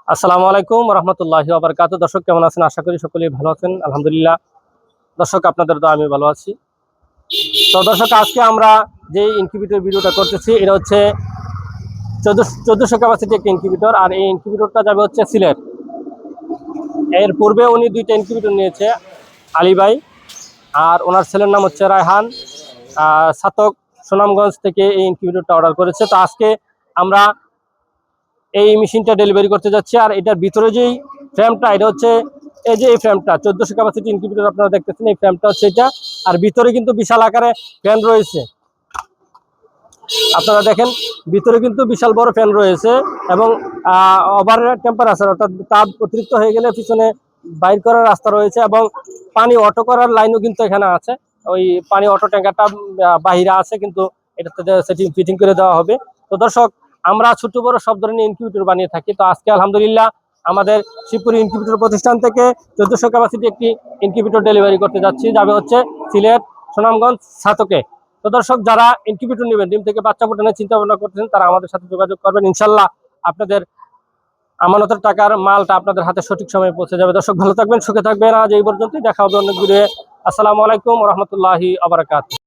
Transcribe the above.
আসসালামু আলাইকুম রহমতুল্লাহি ওয়া বারাকাতুহু। দর্শক কেমন আছেন? আশা করি সকলেই ভালো আছেন। আলহামদুলিল্লাহ দর্শক, আপনাদের দোয়া আমি ভালো আছি। তো দর্শক, আজকে আমরা যে ইনকিউবেটর ভিডিওটা করতেছি এটা হচ্ছে 1400 ক্যাপাসিটি একটা ইনকিউবেটর, আর এই ইনকিউবেটরটা যাবে হচ্ছে সিলেট। এর পূর্বে উনি দুইটা ইনকিউবেটর নিয়েছে, আলী ভাই আর ওনার ছেলের নাম হচ্ছে রায়হান। ছাতক সুনামগঞ্জ থেকে এই ইনকিউবেটরটা অর্ডার করেছে। তো আজকে আমরা এই মেশিনটা ডেলিভারি করতে যাচ্ছি। আর এটার ভিতরে যেই ফ্রেমটা, এটা হচ্ছে এই যে এই ফ্রেমটা 1400 ক্যাপাসিটি ইনকিউবেটর আপনারা দেখতেছেন, এই ফ্রেমটা হচ্ছে এটা। আর ভিতরে কিন্তু বিশাল আকারে ফ্যান রয়েছে, আপনারা দেখেন ভিতরে কিন্তু বিশাল বড় ফ্যান রয়েছে। এবং ওভার টেম্পারেচার, অর্থাৎ তাপ অতিরিক্ত হয়ে গেলে পিছনে বাইর করার রাস্তা রয়েছে। এবং পানি অটো করার লাইনও কিন্তু এখানে আছে। ওই পানি অটো ট্যাঙ্কারটা বাহিরে আছে, কিন্তু এটাতে সেটিং ফিটিং করে দেওয়া হবে। তো দর্শক, আমরা ছোট বড় সব ধরনের ইনকিউবেটর বানিয়ে থাকি। তো আজকে আলহামদুলিল্লাহ আমাদের শিবপুর ইনকিউবেটর প্রতিষ্ঠান থেকে 1400 ক্যাপাসিটি একটি ইনকিউবেটর ডেলিভারি করতে যাচ্ছি, যাবে হচ্ছে সিলেট সুনামগঞ্জ ছাতকে। তো দর্শক, যারা ইনকিউবেটর নেবেন, ডিম থেকে বাচ্চা ফোটানোর চিন্তা ভাবনা করতেছেন, তারা আমাদের সাথে যোগাযোগ করবেন। ইনশাল্লাহ আপনাদের আমানতের টাকার মালটা আপনাদের হাতে সঠিক সময়ে পৌঁছে যাবে। দর্শক, ভালো থাকবেন, সুখে থাকবেন। আজ এই পর্যন্তই, দেখা হবে অন্য ভিডিওতে। আসসালামু আলাইকুম ওয়া রাহমাতুল্লাহি ওয়া বারাকাতুহু।